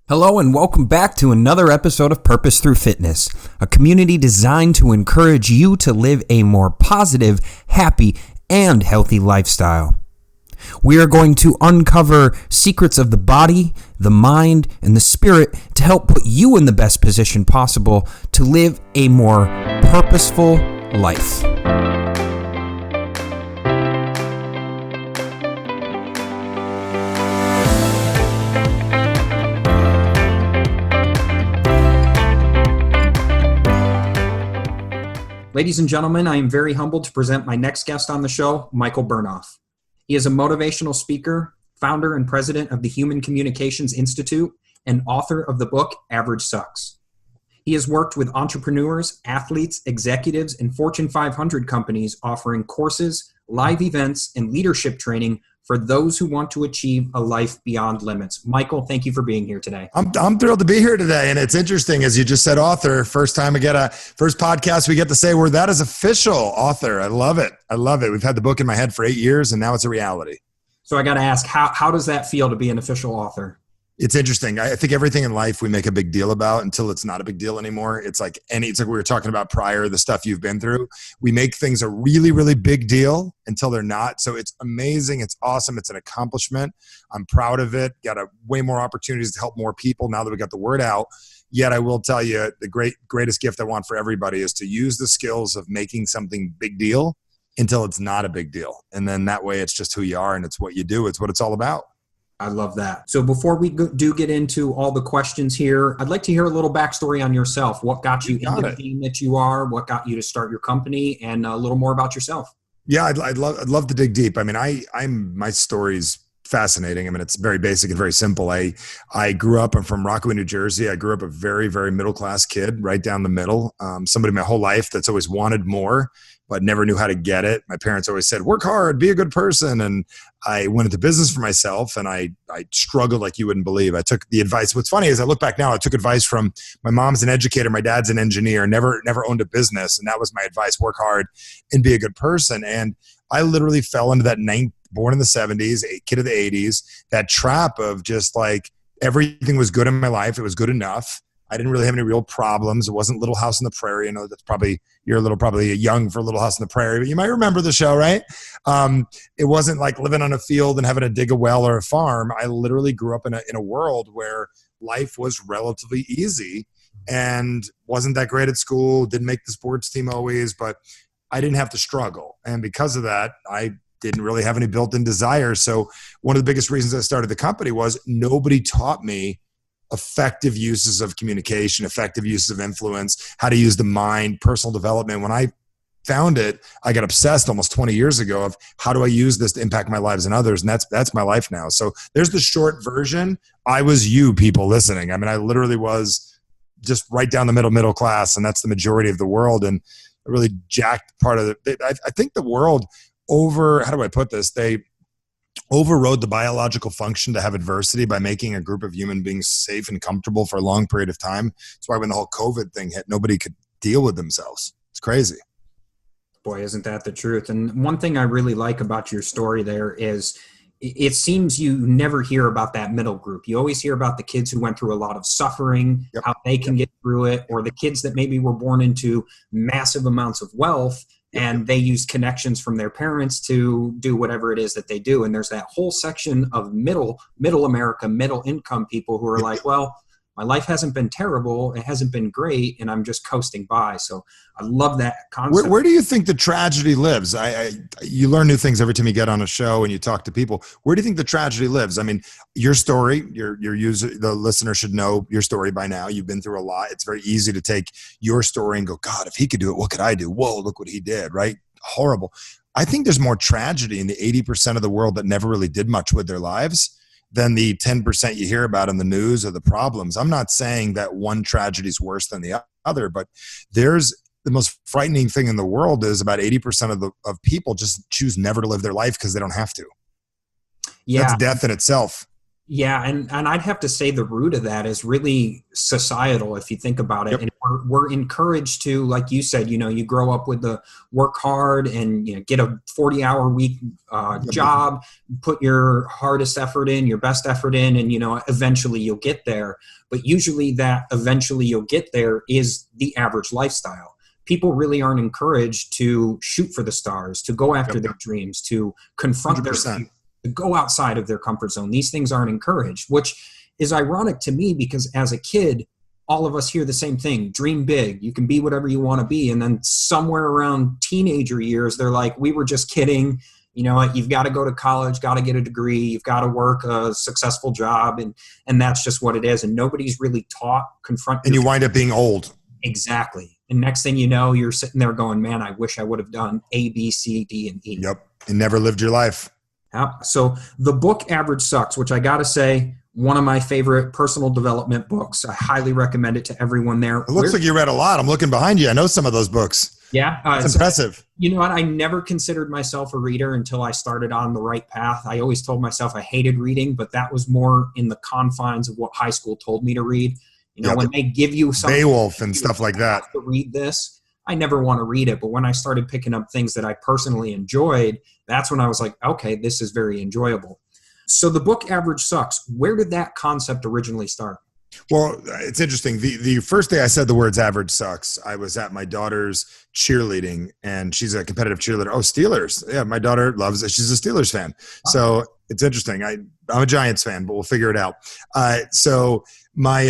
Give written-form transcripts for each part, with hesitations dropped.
Hello and welcome back to another episode of Purpose Through Fitness, a community designed to encourage you to live a more positive, happy, and healthy lifestyle. We are going to uncover secrets of the body, the mind, and the spirit to help put you in the best position possible to live a more purposeful life. Ladies and gentlemen, I am very humbled to present my next guest on the show, Michael Bernoff. He is a motivational speaker, founder and president of the Human Communications Institute, and author of the book, Average Sucks. He has worked with entrepreneurs, athletes, executives, and Fortune 500 companies offering courses, live events, and leadership training for those who want to achieve a life beyond limits. Michael, thank you for being here today. I'm thrilled to be here today. And it's interesting, as you just said, author, first podcast we get to say that is official author. I love it. We've had the book in my head for 8 years and now it's a reality. So I got to ask, how does that feel to be an official author? It's interesting. I think everything in life we make a big deal about until it's not a big deal anymore. It's like we were talking about prior, the stuff you've been through. We make things a really, really big deal until they're not. So it's amazing. It's awesome. It's an accomplishment. I'm proud of it. Got way more opportunities to help more people now that we got the word out. Yet I will tell you, the greatest gift I want for everybody is to use the skills of making something big deal until it's not a big deal. And then that way it's just who you are and it's what you do. It's what it's all about. I love that. So before we do get into all the questions here, I'd like to hear a little backstory on yourself. What got you into the team that you are? What got you to start your company? And a little more about yourself. Yeah, I'd love to dig deep. I mean, my story's fascinating. I mean, it's very basic and very simple. I grew up, I'm from Rockaway, New Jersey. I grew up a very, very middle-class kid, right down the middle. Somebody my whole life that's always wanted more, but never knew how to get it. My parents always said, work hard, be a good person. And I went into business for myself and I struggled like you wouldn't believe. I took the advice. What's funny is I look back now, I took advice from my mom's an educator, my dad's an engineer, never owned a business. And that was my advice, work hard and be a good person. And I literally fell into that born in the 70s, a kid of the 80s, that trap of just like everything was good in my life. It was good enough. I didn't really have any real problems. It wasn't Little House on the Prairie. I know that's you're probably young for Little House on the Prairie, but you might remember the show, right? It wasn't like living on a field and having to dig a well or a farm. I literally grew up in a world where life was relatively easy and wasn't that great at school, didn't make the sports team always, but I didn't have to struggle. And because of that, I didn't really have any built-in desire. So one of the biggest reasons I started the company was nobody taught me effective uses of communication, effective uses of influence, how to use the mind, personal development. When I found it, I got obsessed almost 20 years ago of how do I use this to impact my lives and others? And that's my life now. So there's the short version. I was you people listening. I mean, I literally was just right down the middle class, and that's the majority of the world. And a really jacked part of it. I think the world how do I put this? They overrode the biological function to have adversity by making a group of human beings safe and comfortable for a long period of time. That's why when the whole COVID thing hit, nobody could deal with themselves. It's crazy. Boy, isn't that the truth? And one thing I really like about your story there is it seems you never hear about that middle group. You always hear about the kids who went through a lot of suffering, how they can get through it, or the kids that maybe were born into massive amounts of wealth and they use connections from their parents to do whatever it is that they do. And there's that whole section of middle America, middle income people who are like, well, my life hasn't been terrible. It hasn't been great. And I'm just coasting by. So I love that concept. Where do you think the tragedy lives? You learn new things every time you get on a show and you talk to people. Where do you think the tragedy lives? I mean, your story, the listener should know your story by now. You've been through a lot. It's very easy to take your story and go, God, if he could do it, what could I do? Whoa, look what he did, right? Horrible. I think there's more tragedy in the 80% of the world that never really did much with their lives than the 10% you hear about in the news or the problems. I'm not saying that one tragedy is worse than the other, but the most frightening thing in the world is about 80% of people just choose never to live their life because they don't have to. Yeah. That's death in itself. Yeah, and I'd have to say the root of that is really societal if you think about it. Yep. And we're encouraged to, like you said, you grow up with the work hard and get a 40-hour week job, put your hardest effort in, your best effort in, and eventually you'll get there. But usually that eventually you'll get there is the average lifestyle. People really aren't encouraged to shoot for the stars, to go after their dreams, to confront 100%. Their fears, to go outside of their comfort zone. These things aren't encouraged, which is ironic to me because as a kid, all of us hear the same thing: dream big, you can be whatever you want to be. And then somewhere around teenager years, they're like, we were just kidding. You've got to go to college, got to get a degree, you've got to work a successful job. And that's just what it is. And nobody's really taught, confront. And you wind up being old. Exactly. And next thing you know, you're sitting there going, man, I wish I would have done A, B, C, D, and E. Yep. And never lived your life. Yep. So the book Average Sucks, which I got to say, one of my favorite personal development books. I highly recommend it to everyone there. It looks like you read a lot. I'm looking behind you. I know some of those books. Yeah. It's impressive. You know what? I never considered myself a reader until I started on the right path. I always told myself I hated reading, but that was more in the confines of what high school told me to read. When they give you something, Beowulf and stuff like that, to read this, I never want to read it. But when I started picking up things that I personally enjoyed, that's when I was like, okay, this is very enjoyable. So the book Average Sucks, where did that concept originally start? Well, it's interesting. The first day I said the words average sucks, I was at my daughter's cheerleading, and she's a competitive cheerleader. Oh, Steelers. Yeah, my daughter loves it. She's a Steelers fan. Oh. So it's interesting. I'm a Giants fan, but we'll figure it out. So my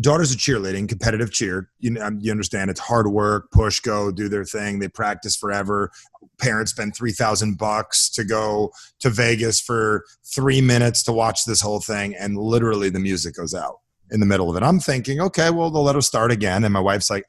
daughters are cheerleading, competitive cheer. You understand it's hard work, push, go, do their thing. They practice forever. Parents spend $3,000 to go to Vegas for 3 minutes to watch this whole thing, and literally the music goes out in the middle of it. I'm thinking, okay, well, they'll let us start again. And my wife's like,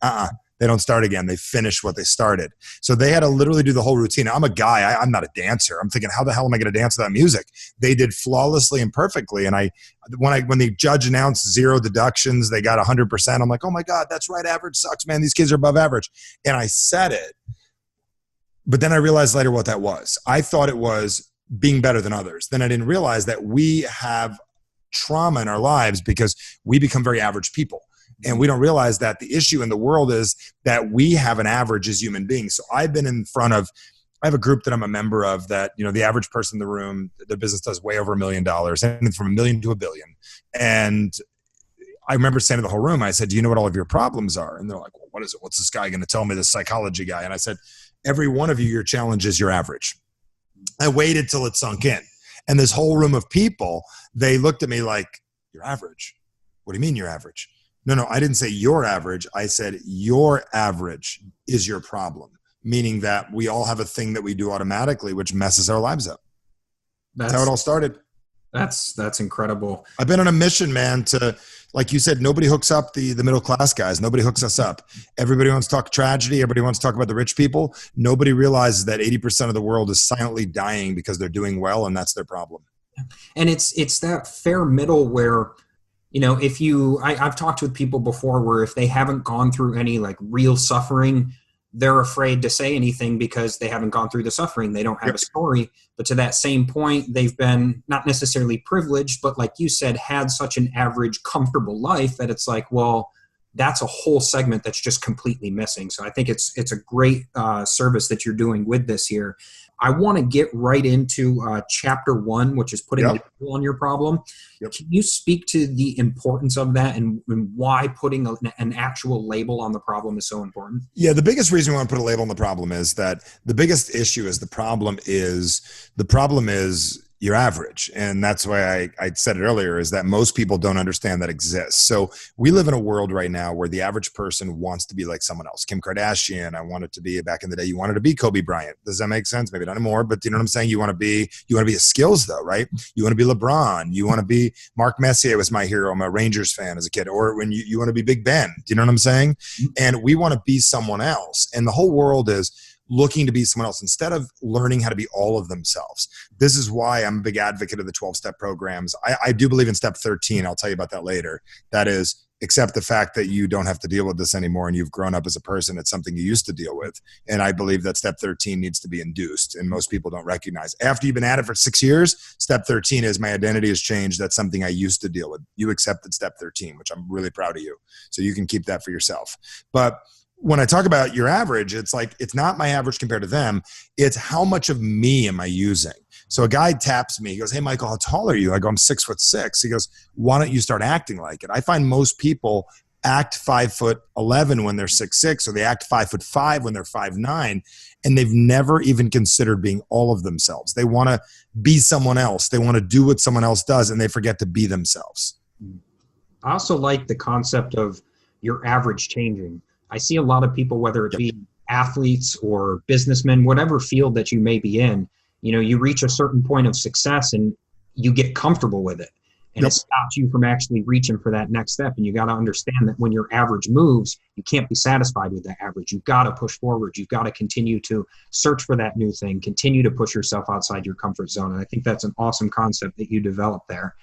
they don't start again. They finish what they started. So they had to literally do the whole routine. I'm a guy. I'm not a dancer. I'm thinking, how the hell am I going to dance without music? They did flawlessly and perfectly. And when the judge announced 0 deductions, they got 100%. I'm like, oh my God, that's right. Average sucks, man. These kids are above average. And I said it. But then I realized later what that was. I thought it was being better than others. Then I didn't realize that we have trauma in our lives because we become very average people. And we don't realize that the issue in the world is that we have an average as human beings. So I've been in front of, I have a group that I'm a member of that, the average person in the room, their business does way over $1 million, and from $1 million to $1 billion. And I remember saying to the whole room, I said, do you know what all of your problems are? And they're like, well, what is it? What's this guy going to tell me, this psychology guy? And I said, every one of you, your challenge is your average. I waited till it sunk in. And this whole room of people, they looked at me like, you're average. What do you mean you're average? No, I didn't say you're average. I said your average is your problem, meaning that we all have a thing that we do automatically, which messes our lives up. That's how it all started. That's incredible. I've been on a mission, man, to, like you said, nobody hooks up the middle class guys. Nobody hooks us up. Everybody wants to talk tragedy. Everybody wants to talk about the rich people. Nobody realizes that 80% of the world is silently dying because they're doing well, and that's their problem. And it's that fair middle where, I've talked with people before where if they haven't gone through any like real suffering, they're afraid to say anything because they haven't gone through the suffering. They don't have a story. But to that same point, they've been not necessarily privileged, but like you said, had such an average, comfortable life that it's like, well, that's a whole segment that's just completely missing. So I think it's a great service that you're doing with this here. I want to get right into chapter 1, which is putting a label on your problem. Can you speak to the importance of that and why putting an actual label on the problem is so important? Yeah, the biggest reason we want to put a label on the problem is that the biggest issue is the problem is you're average. And that's why I said it earlier, is that most people don't understand that exists. So we live in a world right now where the average person wants to be like someone else. Kim Kardashian, I wanted to be, back in the day, you wanted to be Kobe Bryant. Does that make sense? Maybe not anymore, but you know what I'm saying? You want to be a skills though, right? You want to be LeBron. You want to be Mark Messier was my hero. I'm a Rangers fan as a kid. Or when you want to be Big Ben. Do you know what I'm saying? And we want to be someone else. And the whole world is looking to be someone else instead of learning how to be all of themselves. This is why I'm a big advocate of the 12-step programs. I do believe in step 13. I'll tell you about that later. That is accept the fact that you don't have to deal with this anymore and you've grown up as a person. It's something you used to deal with. And I believe that step 13 needs to be induced, and most people don't recognize. After you've been at it for 6 years, step 13 is my identity has changed. That's something I used to deal with. You accepted step 13, which I'm really proud of you. So you can keep that for yourself. But when I talk about your average, it's like, it's not my average compared to them. It's how much of me am I using? So a guy taps me. He goes, "Hey, Michael, how tall are you?" I go, "I'm 6'6". He goes, "Why don't you start acting like it?" I find most people act 5'11" when they're 6'6", or they act 5'5" when they're 5'9", and they've never even considered being all of themselves. They want to be someone else. They want to do what someone else does, and they forget to be themselves. I also like the concept of your average changing. I see a lot of people, whether it be athletes or businessmen, whatever field that you may be in, you reach a certain point of success and you get comfortable with it. And it stops you from actually reaching for that next step. And you got to understand that when your average moves, you can't be satisfied with that average. You've got to push forward. You've got to continue to search for that new thing, continue to push yourself outside your comfort zone. And I think that's an awesome concept that you developed there.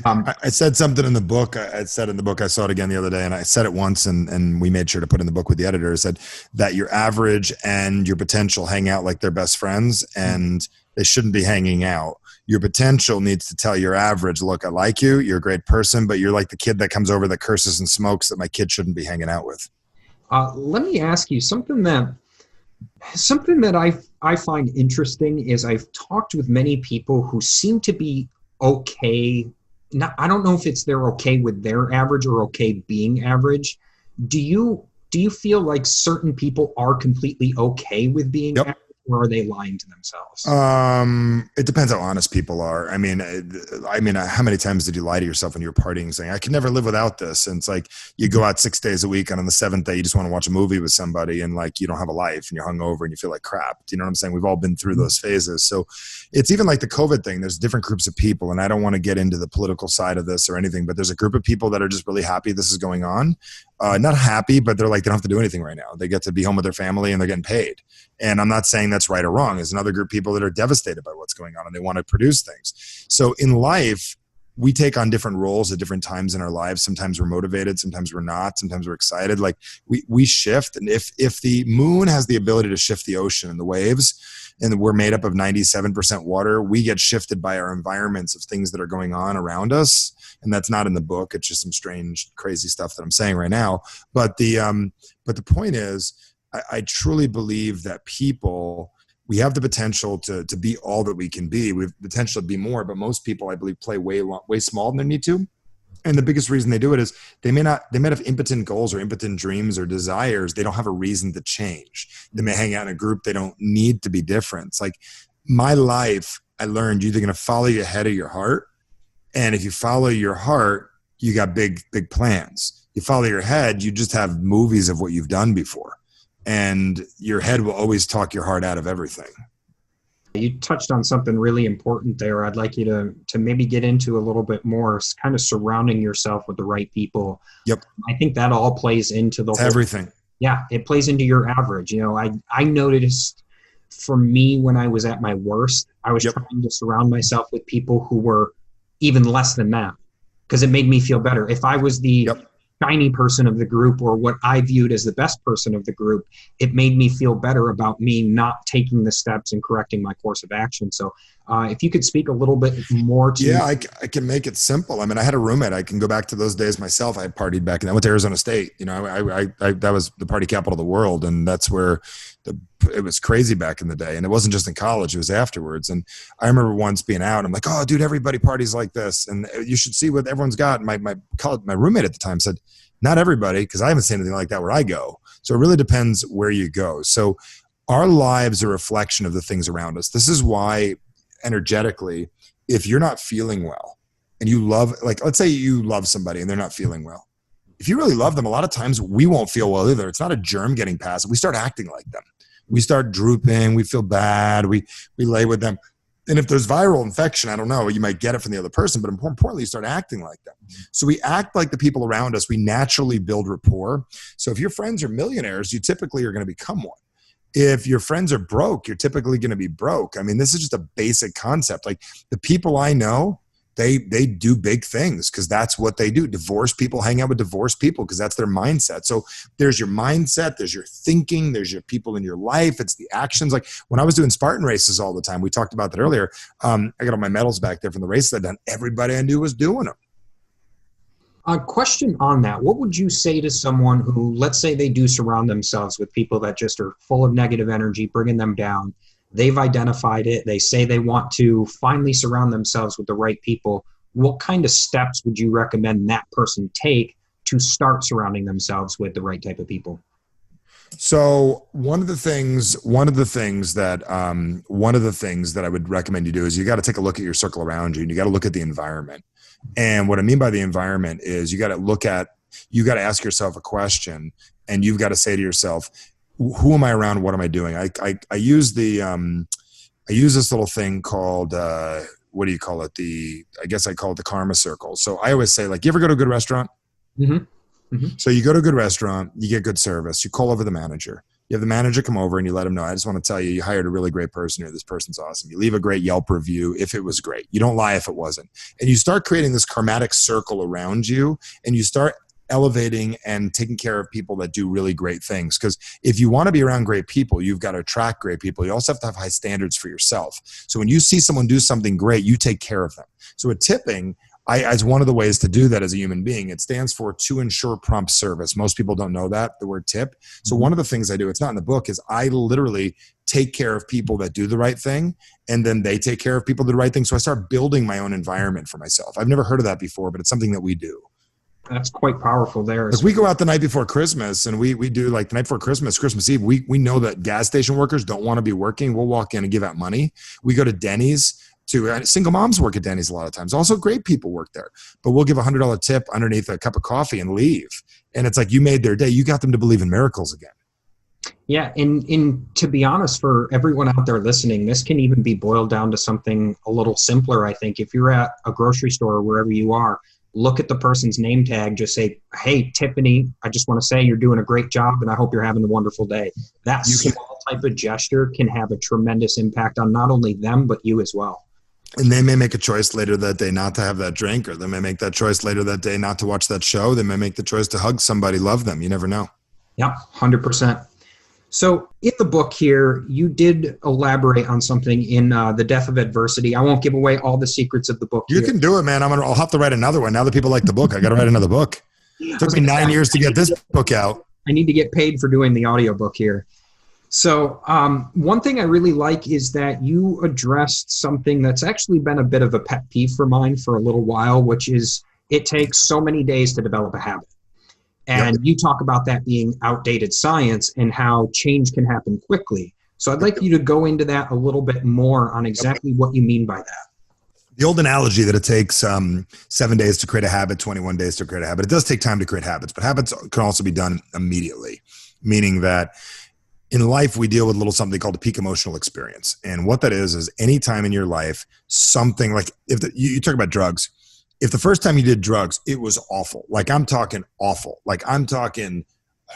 I said something in the book. I said in the book, I saw it again the other day, and I said it once, and we made sure to put in the book with the editor. I said that your average and your potential hang out like they're best friends, and they shouldn't be hanging out. Your potential needs to tell your average, "Look, I like you. You're a great person, but you're like the kid that comes over that curses and smokes that my kid shouldn't be hanging out with." Let me ask you something that I find interesting is I've talked with many people who seem to be okay. I don't know if it's they're okay with their average or okay being average. Do you feel like certain people are completely okay with being average, or are they lying to themselves? It depends how honest people are. I mean, how many times did you lie to yourself when you were partying, saying, "I could never live without this"? And it's like you go out 6 days a week, and on the 7th day, you just want to watch a movie with somebody, and like you don't have a life, and you're hungover, and you feel like crap. Do you know what I'm saying? We've all been through those phases. So it's even like the COVID thing. There's different groups of people, and I don't want to get into the political side of this or anything, but there's a group of people that are just really happy this is going on. Not happy, but they're like, they don't have to do anything right now. They get to be home with their family and they're getting paid. And I'm not saying that's right or wrong. There's another group of people that are devastated by what's going on and they want to produce things. So in life, we take on different roles at different times in our lives. Sometimes we're motivated, sometimes we're not, sometimes we're excited. Like we shift. And if the moon has the ability to shift the ocean and the waves, and we're made up of 97% water, we get shifted by our environments of things that are going on around us. And that's not in the book. It's just some strange, crazy stuff that I'm saying right now. But the point is, I truly believe that we have the potential to be all that we can be. We have the potential to be more, but most people, I believe, play way smaller than they need to. And the biggest reason they do it is they might have impotent goals or impotent dreams or desires. They don't have a reason to change. They may hang out in a group. They don't need to be different. It's like my life, I learned you're either going to follow your head or your heart. And if you follow your heart, you got big plans. You follow your head, you just have movies of what you've done before. And your head will always talk your heart out of everything. You touched on something really important there. I'd like you to maybe get into a little bit more, kind of surrounding yourself with the right people. Yep. I think that all plays into the whole everything. Yeah, it plays into your average. I noticed for me when I was at my worst, I was trying to surround myself with people who were even less than that, because it made me feel better. If I was the shiny person of the group or what I viewed as the best person of the group, it made me feel better about me not taking the steps and correcting my course of action. So if you could speak a little bit more to... Yeah, I can make it simple. I mean, I had a roommate. I can go back to those days myself. I partied back and I went to Arizona State. I that was the party capital of the world. And that's where it was crazy back in the day. And it wasn't just in college, it was afterwards. And I remember once being out, I'm like, "Oh dude, everybody parties like this. And you should see what everyone's got." And my roommate at the time said, "Not everybody," because I haven't seen anything like that where I go. So it really depends where you go. So our lives are a reflection of the things around us. This is why energetically, if you're not feeling well and you love, like, let's say you love somebody and they're not feeling well. If you really love them, a lot of times we won't feel well either. It's not a germ getting past it. We start acting like them. We start drooping. We feel bad. We lay with them. And if there's viral infection, I don't know, you might get it from the other person, but more importantly, you start acting like them. So we act like the people around us. We naturally build rapport. So if your friends are millionaires, you typically are going to become one. If your friends are broke, you're typically going to be broke. I mean, this is just a basic concept. Like the people I know, they do big things because that's what they do. Divorced people hang out with divorced people because that's their mindset. So there's your mindset, there's your thinking, there's your people in your life. It's the actions. Like when I was doing Spartan races all the time, we talked about that earlier. I got all my medals back there from the races I'd done. Everybody I knew was doing them. A question on that. What would you say to someone who, let's say they do surround themselves with people that just are full of negative energy, bringing them down? They've identified it. They say they want to finally surround themselves with the right people. What kind of steps would you recommend that person take to start surrounding themselves with the right type of people? So one of the things that I would recommend you do is you got to take a look at your circle around you, and you got to look at the environment. And what I mean by the environment is you got to ask yourself a question, and you've got to say to yourself, who am I around? What am I doing? I use this little thing called, what do you call it? I guess I call it the karma circle. So I always say, like, you ever go to a good restaurant? Mm-hmm. Mm-hmm. So you go to a good restaurant, you get good service, you call over the manager. You have the manager come over and you let him know, I just want to tell you, you hired a really great person here. This person's awesome. You leave a great Yelp review if it was great. You don't lie if it wasn't. And you start creating this karmatic circle around you, and you start elevating and taking care of people that do really great things. Because if you want to be around great people, you've got to attract great people. You also have to have high standards for yourself. So when you see someone do something great, you take care of them. So with tipping, as one of the ways to do that as a human being, it stands for to ensure prompt service. Most people don't know that, the word tip. So one of the things I do, it's not in the book, is I literally take care of people that do the right thing, and then they take care of people that do the right thing. So I start building my own environment for myself. I've never heard of that before, but it's something that we do. That's quite powerful there. Like we go out the night before Christmas, and we do like the night before Christmas Eve. We know that gas station workers don't want to be working. We'll walk in and give out money. We go to Denny's. Single moms work at Denny's a lot of times. Also great people work there. But we'll give $100 tip underneath a cup of coffee and leave. And it's like, you made their day. You got them to believe in miracles again. Yeah, and to be honest, for everyone out there listening, this can even be boiled down to something a little simpler, I think. If you're at a grocery store or wherever you are, look at the person's name tag, just say, hey, Tiffany, I just want to say you're doing a great job, and I hope you're having a wonderful day. That small type of gesture can have a tremendous impact on not only them, but you as well. And they may make a choice later that day not to have that drink, or they may make that choice later that day not to watch that show. They may make the choice to hug somebody, love them. You never know. Yeah, 100%. So in the book here, you did elaborate on something in The Death of Adversity. I won't give away all the secrets of the book. You can do it, man. I'll have to write another one. Now that people like the book, I got to write another book. It took me 9 years to get this book out. I need to get paid for doing the audiobook here. So one thing I really like is that you addressed something that's actually been a bit of a pet peeve for mine for a little while, which is it takes so many days to develop a habit. And you talk about that being outdated science and how change can happen quickly. So I'd like you to go into that a little bit more on exactly what you mean by that. The old analogy that it takes 7 days to create a habit, 21 days to create a habit. It does take time to create habits, but habits can also be done immediately, meaning that in life, we deal with a little something called a peak emotional experience. And what that is any time in your life, something like you talk about drugs. If the first time you did drugs, it was awful. Like I'm talking awful. Like I'm talking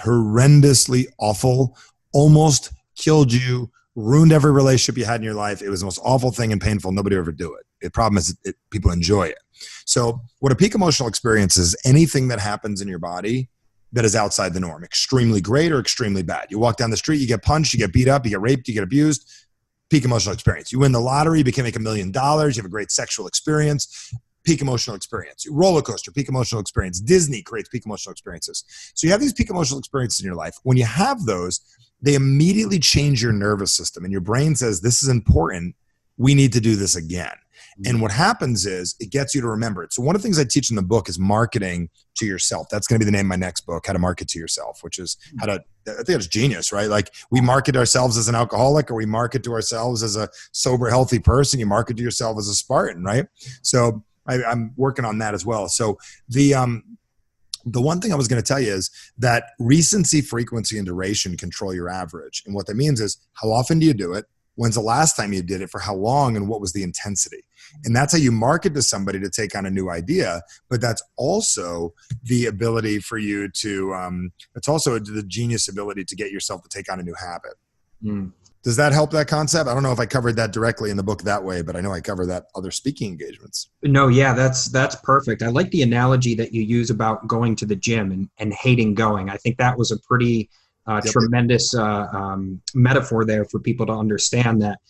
horrendously awful, almost killed you, ruined every relationship you had in your life. It was the most awful thing and painful. Nobody ever do it. The problem is people enjoy it. So what a peak emotional experience is anything that happens in your body that is outside the norm, extremely great or extremely bad. You walk down the street, you get punched, you get beat up, you get raped, you get abused. Peak emotional experience. You win the lottery, you can make $1 million, you have a great sexual experience. Peak emotional experience. Roller coaster, peak emotional experience. Disney creates peak emotional experiences. So you have these peak emotional experiences in your life. When you have those, they immediately change your nervous system, and your brain says, this is important. We need to do this again. And what happens is it gets you to remember it. So one of the things I teach in the book is marketing to yourself. That's going to be the name of my next book, How to Market to Yourself, which is I think it's genius, right? Like we market ourselves as an alcoholic, or we market to ourselves as a sober, healthy person. You market to yourself as a Spartan, right? So I'm working on that as well. So the one thing I was going to tell you is that recency, frequency, and duration control your average. And what that means is how often do you do it? When's the last time you did it? For how long? And what was the intensity? And that's how you market to somebody to take on a new idea. But that's also the ability for you to, it's also the genius ability to get yourself to take on a new habit. Does that help that concept? I don't know if I covered that directly in the book that way, but I know I cover that other speaking engagements. No, yeah, that's perfect. I like the analogy that you use about going to the gym and hating going. I think that was a pretty tremendous metaphor there for people to understand that,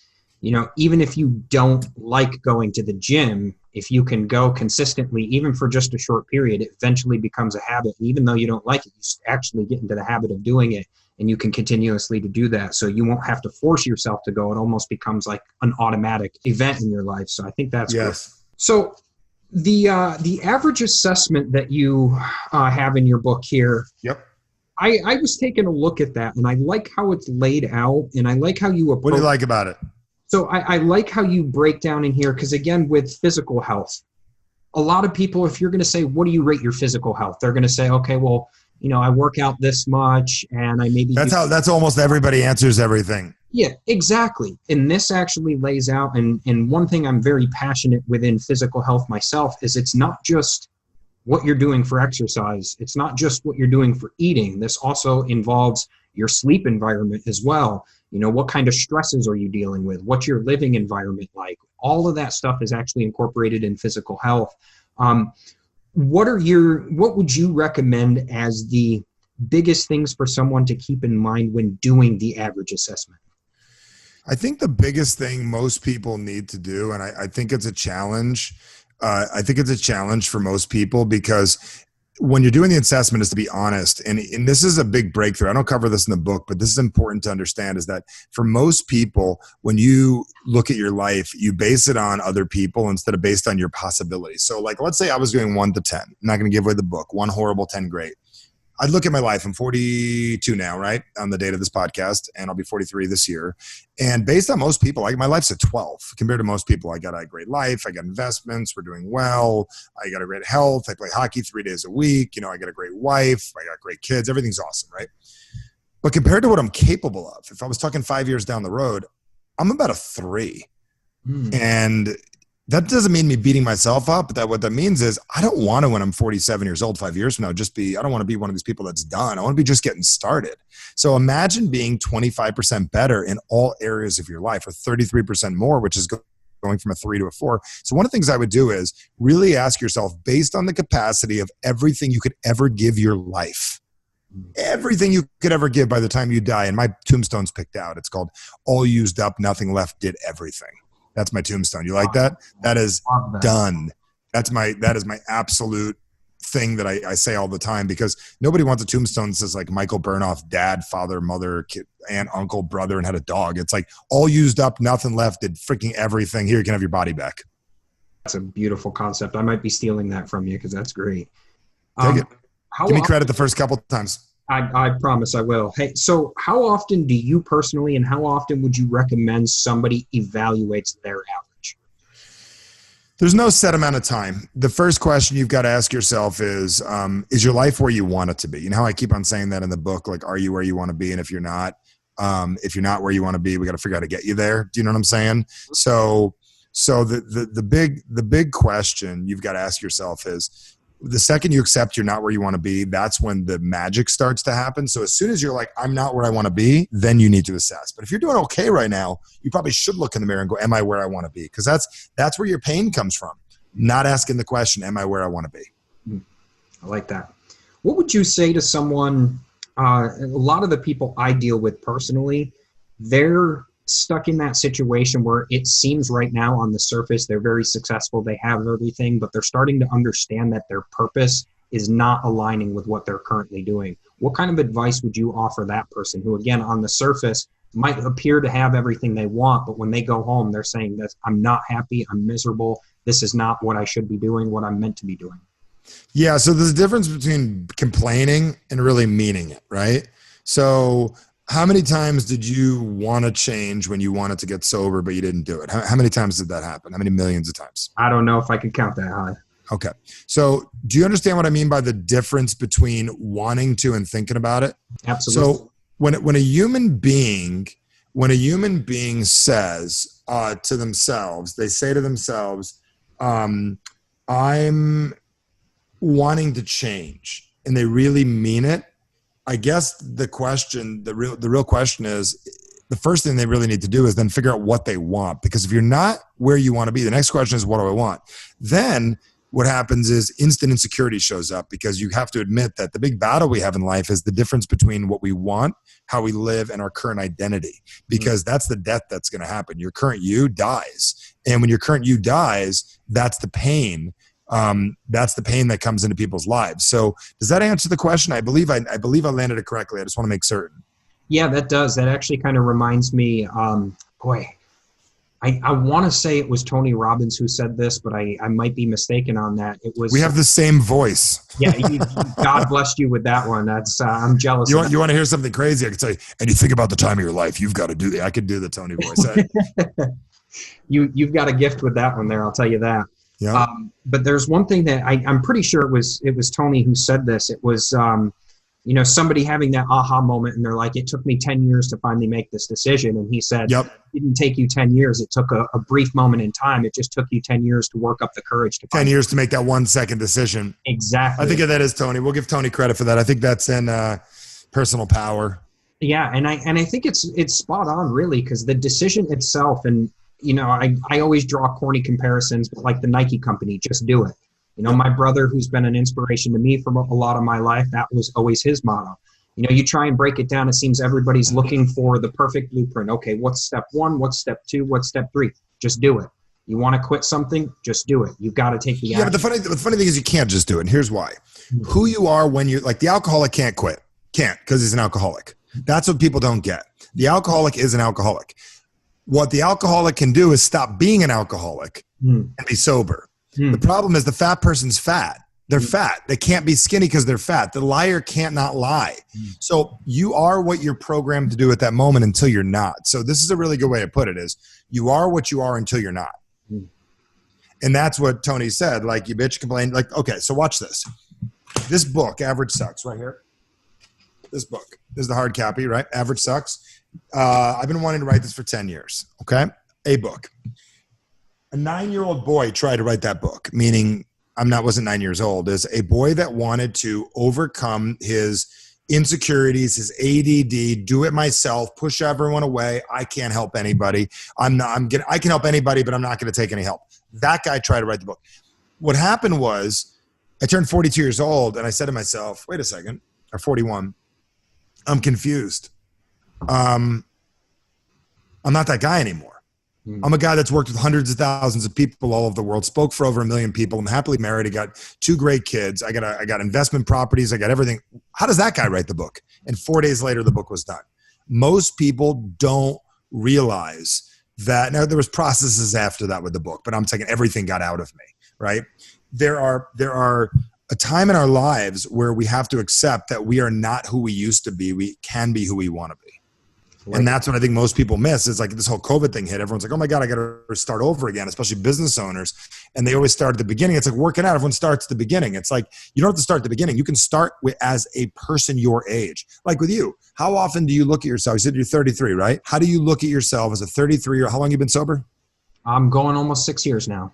even if you don't like going to the gym, if you can go consistently, even for just a short period, it eventually becomes a habit. And even though you don't like it, you actually get into the habit of doing it, and you can continuously to do that. So you won't have to force yourself to go. It almost becomes like an automatic event in your life. So I think that's great. So the average assessment that you have in your book here. Yep. I was taking a look at that, and I like how it's laid out, and I like how you approach. What do you like about it? So I like how you break down in here, because again, with physical health, a lot of people, if you're going to say, what do you rate your physical health? They're going to say, okay, well, I work out this much, and I maybe that's almost everybody answers everything. Yeah, exactly. And this actually lays out, and one thing I'm very passionate within physical health myself is it's not just what you're doing for exercise. It's not just what you're doing for eating. This also involves your sleep environment as well. What kind of stresses are you dealing with? What's your living environment like? All of that stuff is actually incorporated in physical health. What would you recommend as the biggest things for someone to keep in mind when doing the average assessment? I think the biggest thing most people need to do, and I think it's a challenge. I think it's a challenge for most people, because when you're doing the assessment is to be honest. And this is a big breakthrough. I don't cover this in the book, but this is important to understand, is that for most people, when you look at your life, you base it on other people instead of based on your possibilities. So like, let's say I was doing 1 to 10. I'm not going to give away the book. 1 horrible, 10 great. I'd look at my life. I'm 42 now, right? On the date of this podcast, and I'll be 43 this year. And based on most people, my life's a 12 compared to most people. I got a great life. I got investments. We're doing well. I got a great health. I play hockey 3 days a week. I got a great wife. I got great kids. Everything's awesome, right? But compared to what I'm capable of, if I was talking 5 years down the road, I'm about a 3. And that doesn't mean me beating myself up. But what that means is I don't want to, when I'm 47 years old, 5 years from now, I don't want to be one of these people that's done. I want to be just getting started. So imagine being 25% better in all areas of your life, or 33% more, which is going from a 3 to a 4. So one of the things I would do is really ask yourself, based on the capacity of everything you could ever give your life, everything you could ever give by the time you die. And my tombstone's picked out. It's called "All Used Up, Nothing Left, Did Everything." That's my tombstone. You like that? That is done. That is my absolute thing that I say all the time, because nobody wants a tombstone that says like Michael Bernoff, dad, father, mother, kid, aunt, uncle, brother, and had a dog. It's like all used up, nothing left, did freaking everything. Here, you can have your body back. That's a beautiful concept. I might be stealing that from you, because that's great. Take it. Give me credit the first couple times. I promise I will. Hey, so how often do you personally, and how often would you recommend somebody evaluates their average? There's no set amount of time. The first question you've got to ask yourself is your life where you want it to be? You know how I keep on saying that in the book, like, are you where you want to be? And if you're not where you want to be, we got to figure out how to get you there. Do you know what I'm saying? So the big question you've got to ask yourself is, the second you accept you're not where you want to be, that's when the magic starts to happen. So as soon as you're like, I'm not where I want to be, then you need to assess. But if you're doing okay right now, you probably should look in the mirror and go, am I where I want to be? Because that's where your pain comes from. Not asking the question, am I where I want to be? I like that. What would you say to someone, a lot of the people I deal with personally, they're stuck in that situation where it seems right now on the surface they're very successful, they have everything, but they're starting to understand that their purpose is not aligning with what they're currently doing. What kind of advice would you offer that person who, again, on the surface might appear to have everything they want, but when they go home, they're saying that I'm not happy, I'm miserable, this is not what I should be doing, what I'm meant to be doing? Yeah, so there's a difference between complaining and really meaning it, right? So how many times did you want to change when you wanted to get sober, but you didn't do it? How many times did that happen? How many millions of times? I don't know if I could count that high. Okay. So do you understand what I mean by the difference between wanting to and thinking about it? Absolutely. So when a human being says to themselves, they say to themselves, I'm wanting to change, and they really mean it, I guess the real question is, the first thing they really need to do is then figure out what they want. Because if you're not where you want to be, the next question is, what do I want? Then what happens is instant insecurity shows up, because you have to admit that the big battle we have in life is the difference between what we want, how we live, and our current identity, because that's the death that's going to happen. Your current you dies. And when your current you dies, that's the pain. That's the pain that comes into people's lives. So does that answer the question? I believe I landed it correctly. I just want to make certain. Yeah, that does. That actually kind of reminds me, I want to say it was Tony Robbins who said this, but I might be mistaken on that. It was. We have the same voice. Yeah, God blessed you with that one. That's I'm jealous. You want to hear something crazy? I could say, and you think about the time of your life, you've got to do that. I could do the Tony voice. You've got a gift with that one there. I'll tell you that. Yeah. But there's one thing that I'm pretty sure it was Tony who said this. It was, somebody having that aha moment, and they're like, it took me 10 years to finally make this decision. And he said, yep. It didn't take you 10 years. It took a brief moment in time. It just took you 10 years to work up the courage to 10 years to make that 1 second decision. Exactly. I think that is Tony. We'll give Tony credit for that. I think that's in Personal Power. Yeah. And I think it's spot on, really, because the decision itself, and I always draw corny comparisons, but like the Nike company, just do it. My brother, who's been an inspiration to me for a lot of my life, that was always his motto. You try and break it down, it seems everybody's looking for the perfect blueprint. Okay, what's step 1? What's step 2? What's step 3? Just do it. You want to quit something? Just do it. You've got to take the action. Yeah, but the funny thing is you can't just do it. And here's why. Who you are when you're like the alcoholic can't quit. Can't, because he's an alcoholic. That's what people don't get. The alcoholic is an alcoholic. What the alcoholic can do is stop being an alcoholic and be sober. The problem is the fat person's fat. They're fat. They can't be skinny because they're fat. The liar can't not lie. So you are what you're programmed to do at that moment until you're not. So this is a really good way to put it, is you are what you are until you're not. And that's what Tony said. Like, you bitch, complain. Like, okay, so watch this. This book, Average Sucks, right here. This book. This is the hard copy, right? Average Sucks. I've been wanting to write this for 10 years, okay? A book. A 9-year-old boy tried to write that book, meaning wasn't 9 years old, is a boy that wanted to overcome his insecurities, his ADD, do it myself, push everyone away. I can't help anybody. I can help anybody, but I'm not going to take any help. That guy tried to write the book. What happened was I turned 42 years old and I said to myself, wait a second, or 41, I'm confused. I'm not that guy anymore. I'm a guy that's worked with hundreds of thousands of people all over the world, spoke for over 1 million people. I'm happily married. I got 2 great kids. I got investment properties. I got everything. How does that guy write the book? And 4 days later, the book was done. Most people don't realize that. Now, there was processes after that with the book, but I'm saying everything got out of me, right? There are a time in our lives where we have to accept that we are not who we used to be. We can be who we want to be. Right. And that's what I think most people miss. Is like this whole COVID thing hit. Everyone's like, oh my God, I got to start over again, especially business owners. And they always start at the beginning. It's like working out. Everyone starts at the beginning. It's like, you don't have to start at the beginning. You can start as a person your age. Like with you, how often do you look at yourself? You said you're 33, right? How do you look at yourself as a 33-year-old? How long have you been sober? I'm going almost 6 years now.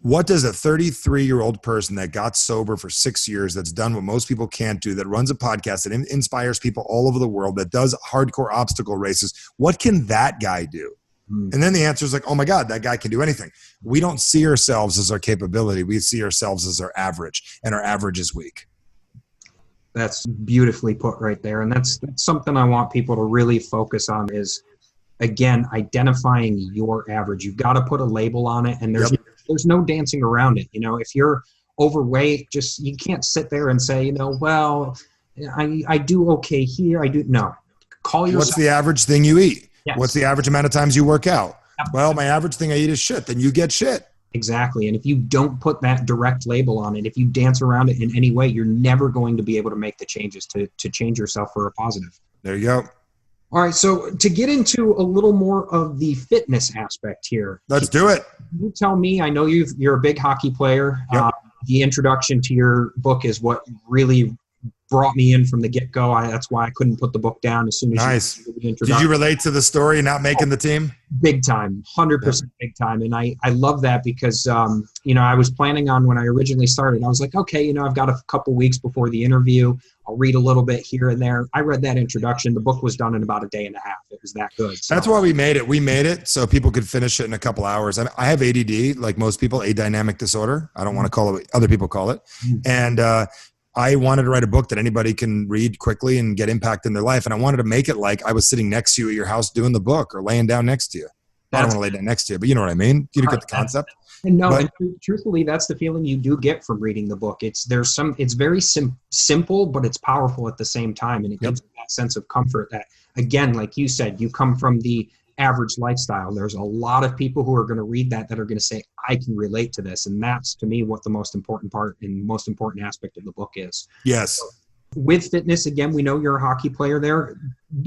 What does a 33-year-old person that got sober for 6 years, that's done what most people can't do, that runs a podcast, that inspires people all over the world, that does hardcore obstacle races, what can that guy do? And then the answer is like, oh my God, that guy can do anything. We don't see ourselves as our capability. We see ourselves as our average, and our average is weak. That's beautifully put right there. And that's something I want people to really focus on is, again, identifying your average. You've got to put a label on it, and there's no dancing around it. If you're overweight, you can't sit there and say, well, I do okay here. No. Call yourself. What's the average thing you eat? Yes. What's the average amount of times you work out? Well, my average thing I eat is shit. Then you get shit. Exactly. And if you don't put that direct label on it, if you dance around it in any way, you're never going to be able to make the changes to change yourself for a positive. There you go. All right, so to get into a little more of the fitness aspect here. Let's do it. You tell me, I know you're a big hockey player. Yep. The introduction to your book is what really brought me in from the get-go. That's why I couldn't put the book down as soon as Nice. you did the Did introduction. you relate to the story not making the team? Big time, 100% big time. And I love that because, I was planning on when I originally started, I was like, okay, I've got a couple weeks before the interview. I'll read a little bit here and there. I read that introduction. The book was done in about a day and a half. It was that good. So. That's why we made it. We made it so people could finish it in a couple hours. I have ADD, like most people, a dynamic disorder. I don't want to call it what other people call it. And I wanted to write a book that anybody can read quickly and get impact in their life. And I wanted to make it like I was sitting next to you at your house doing the book or laying down next to you. I don't want to lay down next to you, but you know what I mean? You get the concept. And truthfully, that's the feeling you do get from reading the book. It's very simple, but it's powerful at the same time. And it gives you that sense of comfort that, again, like you said, you come from the average lifestyle. There's a lot of people who are going to read that are going to say, I can relate to this. And that's, to me, what the most important part and most important aspect of the book is. Yes. So, with fitness, again, we know you're a hockey player there.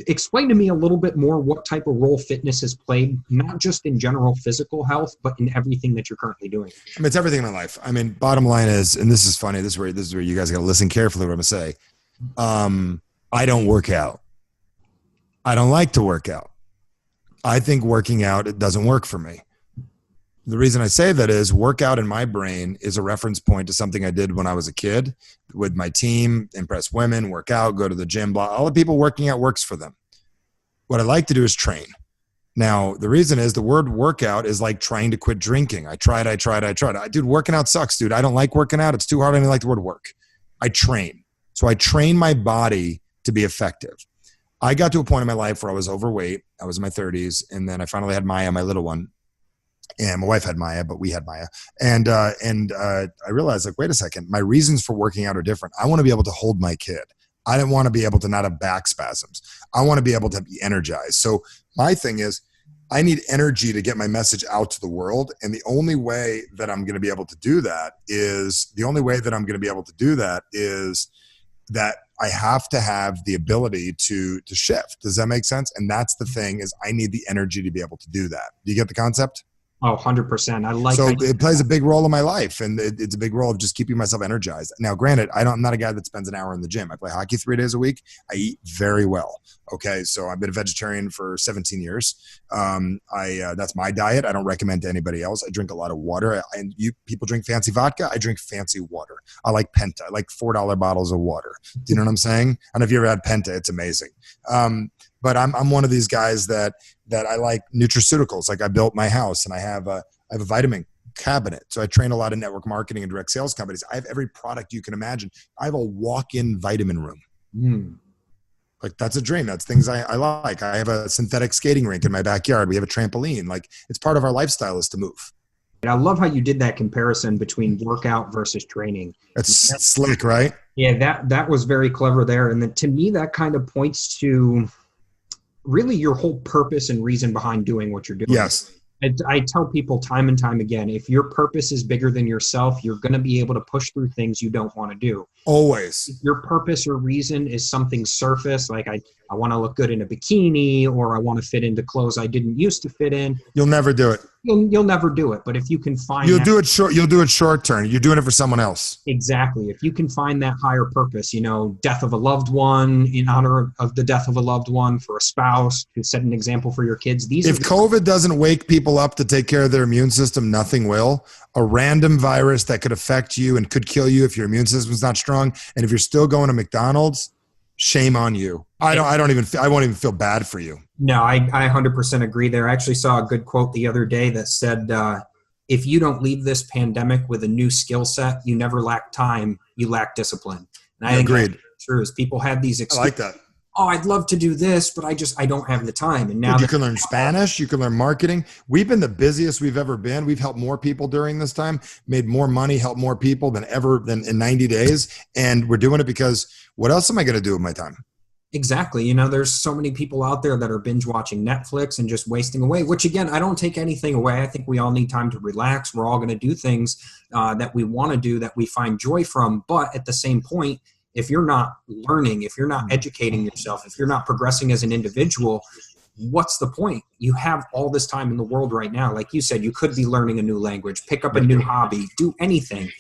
Explain to me a little bit more what type of role fitness has played, not just in general physical health, but in everything that you're currently doing. I mean, it's everything in my life. I mean, bottom line is, and this is funny, this is where you guys got to listen carefully what I'm going to say. I don't work out. I don't like to work out. I think working out, it doesn't work for me. The reason I say that is workout in my brain is a reference point to something I did when I was a kid with my team, impress women, work out, go to the gym, blah. All the people working out works for them. What I like to do is train. Now, the reason is the word workout is like trying to quit drinking. I tried. Dude, working out sucks, dude. I don't like working out. It's too hard. I don't like the word work. I train. So I train my body to be effective. I got to a point in my life where I was overweight. I was in my 30s. And then I finally had Maya, my little one. And my wife had Maya, but we had Maya. And I realized, like, wait a second, my reasons for working out are different. I want to be able to hold my kid. I didn't want to be able to not have back spasms. I want to be able to be energized. So my thing is, I need energy to get my message out to the world. And the only way that I'm going to be able to do that is that I have to have the ability to shift. Does that make sense? And that's the thing, is I need the energy to be able to do that. Do you get the concept? Oh, 100%. I like so it plays a big role in my life, and it's a big role of just keeping myself energized. Now, granted, I'm not a guy that spends an hour in the gym. I play hockey 3 days a week. I eat very well. Okay. So I've been a vegetarian for 17 years. That's my diet. I don't recommend to anybody else. I drink a lot of water. People drink fancy vodka. I drink fancy water. I like Penta. I like $4 bottles of water. Do you know what I'm saying? I don't know if you ever had Penta. It's amazing. But I'm one of these guys that I like nutraceuticals. Like, I built my house and I have a vitamin cabinet. So I train a lot of network marketing and direct sales companies. I have every product you can imagine. I have a walk-in vitamin room. Like, that's a dream. That's things I like. I have a synthetic skating rink in my backyard. We have a trampoline. Like, it's part of our lifestyle is to move. And I love how you did that comparison between workout versus training. That's slick, right? Yeah, that was very clever there. And then to me, that kind of points to really your whole purpose and reason behind doing what you're doing. Yes. I tell people time and time again, if your purpose is bigger than yourself, you're going to be able to push through things you don't want to do. Always. If your purpose or reason is something surface, like I want to look good in a bikini, or I want to fit into clothes I didn't used to fit in. You'll never do it. You'll never do it. But if you can find You'll do it short term. You're doing it for someone else. Exactly. If you can find that higher purpose, death of a loved one, in honor of the death of a loved one, for a spouse, to set an example for your kids. If COVID doesn't wake people up to take care of their immune system, nothing will. A random virus that could affect you and could kill you if your immune system's not strong. And if you're still going to McDonald's, shame on you. I won't even feel bad for you. No, I 100% agree there. I actually saw a good quote the other day that said, if you don't leave this pandemic with a new skill set, you never lack time, you lack discipline. And I think that's true. Is people have these excuses. I like that. Oh, I'd love to do this, but I don't have the time. And now you can learn Spanish, you can learn marketing. We've been the busiest we've ever been. We've helped more people during this time, made more money, helped more people than in 90 days. And we're doing it because what else am I going to do with my time? Exactly. There's so many people out there that are binge watching Netflix and just wasting away, which again, I don't take anything away. I think we all need time to relax. We're all going to do things that we want to do, that we find joy from. But at the same point, if you're not learning, if you're not educating yourself, if you're not progressing as an individual, what's the point? You have all this time in the world right now. Like you said, you could be learning a new language, pick up a new hobby, do anything.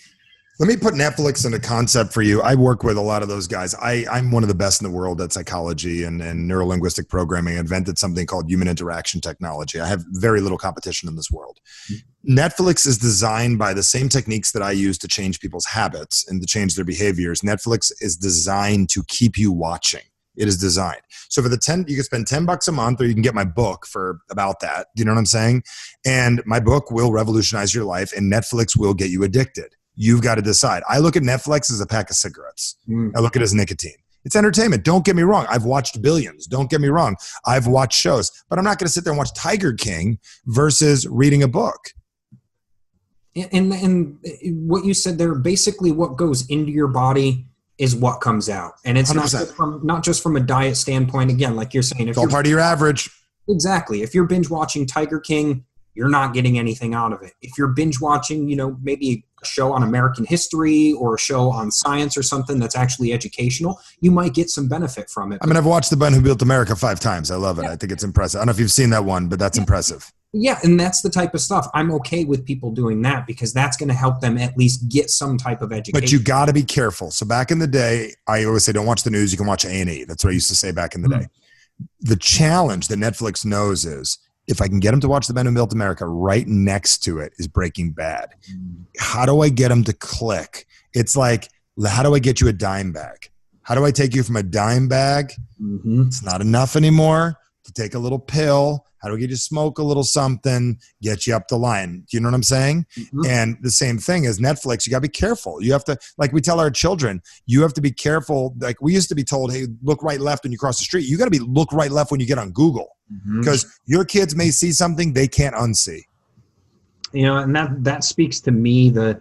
Let me put Netflix into concept for you. I work with a lot of those guys. I'm one of the best in the world at psychology and neuro-linguistic programming. I invented something called human interaction technology. I have very little competition in this world. Netflix is designed by the same techniques that I use to change people's habits and to change their behaviors. Netflix is designed to keep you watching. It is designed. So for you can spend $10 a month, or you can get my book for about that. Do you know what I'm saying? And my book will revolutionize your life, and Netflix will get you addicted. You've got to decide. I look at Netflix as a pack of cigarettes. I look at it as nicotine. It's entertainment. Don't get me wrong. I've watched billions. Don't get me wrong. I've watched shows, but I'm not going to sit there and watch Tiger King versus reading a book. And what you said there, basically what goes into your body is what comes out. And it's not just from a diet standpoint. Again, like you're saying, it's all part of your average. Exactly. If you're binge watching Tiger King, you're not getting anything out of it. If you're binge watching, maybe a show on American history or a show on science or something that's actually educational, you might get some benefit from it. I mean, I've watched The Man Who Built America 5 times. I love it. Yeah. I think it's impressive. I don't know if you've seen that one, but that's impressive. Yeah, and that's the type of stuff. I'm okay with people doing that because that's going to help them at least get some type of education. But you got to be careful. So back in the day, I always say, don't watch the news. You can watch A&E. That's what I used to say back in the day. The challenge that Netflix knows is, if I can get them to watch The Man Who Built America, right next to it is Breaking Bad. How do I get them to click? It's like, how do I get you a dime bag? How do I take you from a dime bag? It's not enough anymore to take a little pill. How do we get you to smoke a little something, get you up the line? Do you know what I'm saying? And the same thing is Netflix. You got to be careful. You have to, like we tell our children, you have to be careful. Like we used to be told, hey, look right, left when you cross the street. You got to look right, left when you get on Google because your kids may see something they can't unsee. And that speaks to me, the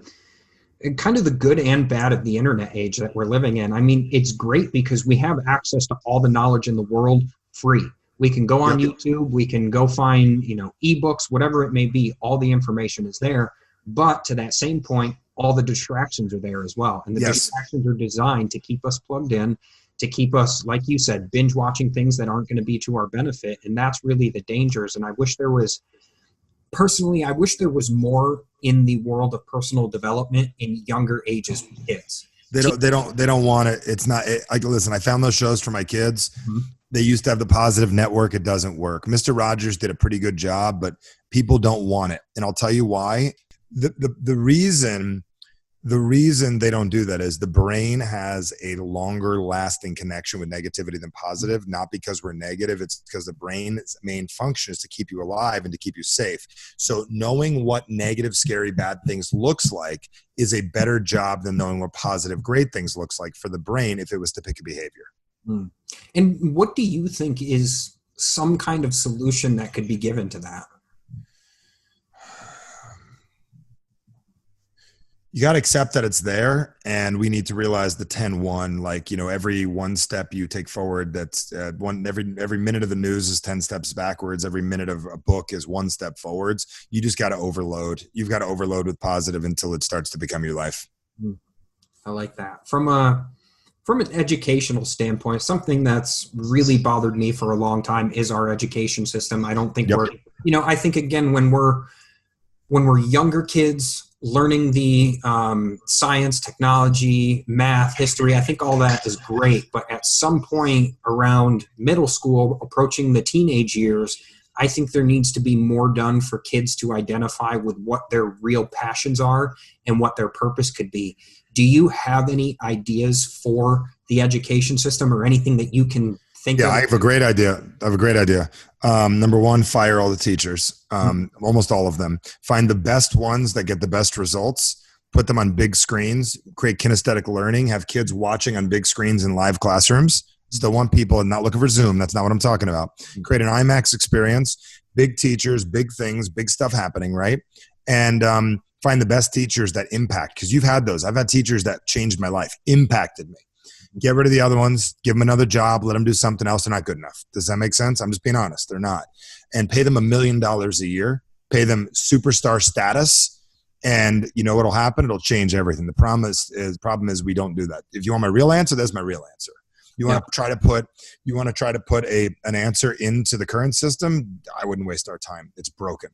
kind of the good and bad of the internet age that we're living in. I mean, it's great because we have access to all the knowledge in the world free. We can go on YouTube, we can go find, ebooks, whatever it may be, all the information is there. But to that same point, all the distractions are there as well. And the distractions are designed to keep us plugged in, to keep us, like you said, binge watching things that aren't going to be to our benefit. And that's really the dangers. And I wish there was more in the world of personal development in younger ages with kids. They don't want it. It's not, listen, I found those shows for my kids. They used to have the Positive Network. It doesn't work. Mr. Rogers did a pretty good job, but people don't want it. And I'll tell you why. The reason they don't do that is the brain has a longer lasting connection with negativity than positive, not because we're negative. It's because the brain's main function is to keep you alive and to keep you safe. So knowing what negative, scary, bad things looks like is a better job than knowing what positive, great things looks like for the brain if it was to pick a behavior. And what do you think is some kind of solution that could be given to that? You got to accept that it's there, and we need to realize the 10-1, like, every one step you take forward, that's every minute of the news is 10 steps backwards. Every minute of a book is one step forwards. You just got to overload. You've got to overload with positive until it starts to become your life. I like that. From an educational standpoint, something that's really bothered me for a long time is our education system. I don't think I think again, when we're younger kids learning the science, technology, math, history, I think all that is great. But at some point around middle school, approaching the teenage years, I think there needs to be more done for kids to identify with what their real passions are and what their purpose could be. Do you have any ideas for the education system or anything that you can think of? Yeah, I have a great idea. Number one, fire all the teachers, almost all of them. Find the best ones that get the best results, put them on big screens, create kinesthetic learning, have kids watching on big screens in live classrooms. Still want people and not looking for Zoom. That's not what I'm talking about. Create an IMAX experience, big teachers, big things, big stuff happening, right? And find the best teachers that impact, because you've had those. I've had teachers that changed my life, impacted me. Get rid of the other ones, give them another job, let them do something else. They're not good enough. Does that make sense? I'm just being honest. They're not. And pay them $1 million a year, pay them superstar status, and you know what'll happen? It'll change everything. The problem is we don't do that. If you want my real answer, that's my real answer. You want to try to put an answer into the current system? I wouldn't waste our time. It's broken.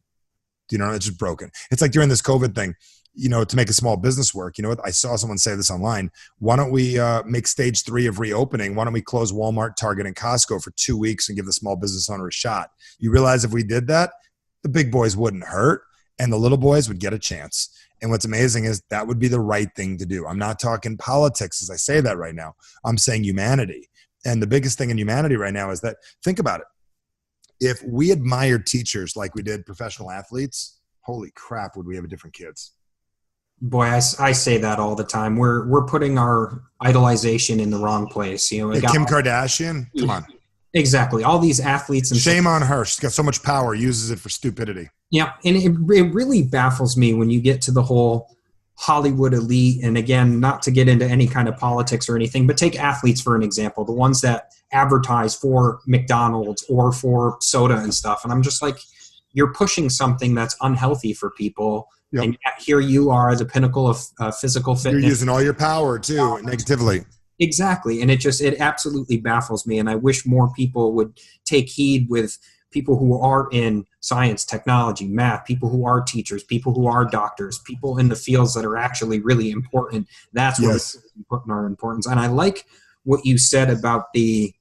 It's just broken. It's like during this COVID thing, to make a small business work, you know what? I saw someone say this online. Why don't we make stage 3 of reopening? Why don't we close Walmart, Target, and Costco for 2 weeks and give the small business owner a shot? You realize if we did that, the big boys wouldn't hurt and the little boys would get a chance. And what's amazing is that would be the right thing to do. I'm not talking politics as I say that right now. I'm saying humanity. And the biggest thing in humanity right now is that, think about it. If we admired teachers like we did professional athletes, holy crap, would we have different kids? Boy, I say that all the time. We're putting our idolization in the wrong place. You know, Hey, Kim Kardashian, come on. Exactly. All these athletes. And shame on her. She's got so much power, uses it for stupidity. Yeah. And it really baffles me when you get to the whole Hollywood elite. And again, not to get into any kind of politics or anything, but take athletes for an example, the ones that advertise for McDonald's or for soda and stuff. And I'm just like, you're pushing something that's unhealthy for people. Yep. And yet here you are, the pinnacle of physical fitness. You're using all your power too, negatively. Exactly. And it absolutely baffles me. And I wish more people would take heed with people who are in science, technology, math, people who are teachers, people who are doctors, people in the fields that are actually really important. That's where we're putting our importance. And I like what you said about the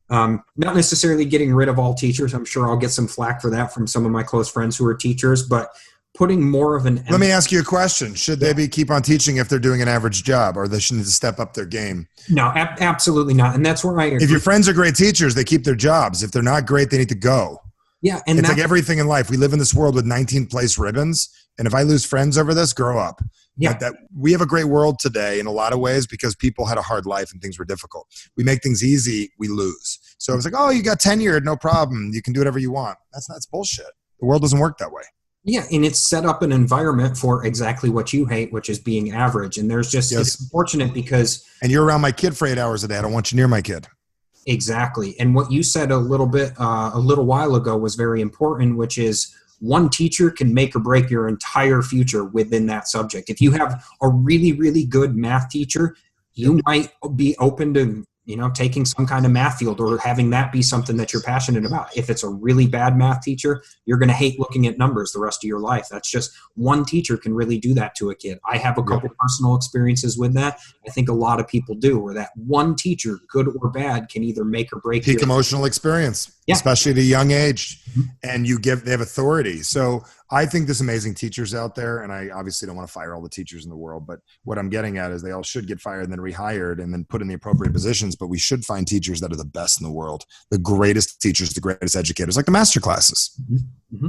not necessarily getting rid of all teachers. I'm sure I'll get some flack for that from some of my close friends who are teachers, but putting more of an Let me ask you a question. Should they keep on teaching if they're doing an average job, or they should need to step up their game? No, absolutely not. And that's where I agree. If your friends are great teachers, they keep their jobs. If they're not great, they need to go. Yeah. And it's like everything in life. We live in this world with 19 place ribbons. And if I lose friends over this, grow up. Yeah. That we have a great world today in a lot of ways because people had a hard life and things were difficult. We make things easy, we lose. So it was like, oh, you got tenured, no problem. You can do whatever you want. That's bullshit. The world doesn't work that way. Yeah, and it's set up an environment for exactly what you hate, which is being average. And there's just, it's unfortunate because... And you're around my kid for 8 hours a day. I don't want you near my kid. Exactly. And what you said a little while ago was very important, which is one teacher can make or break your entire future within that subject. If you have a really, really good math teacher, you might be open to taking some kind of math field or having that be something that you're passionate about. If it's a really bad math teacher, you're going to hate looking at numbers the rest of your life. That's just one teacher can really do that to a kid. I have a couple personal experiences with that. I think a lot of people do, where that one teacher, good or bad, can either make or break peak emotional experience, especially at a young age. And they have authority. So I think there's amazing teachers out there, and I obviously don't want to fire all the teachers in the world, but what I'm getting at is they all should get fired and then rehired and then put in the appropriate positions, but we should find teachers that are the best in the world, the greatest teachers, the greatest educators, like the master classes. Mm-hmm.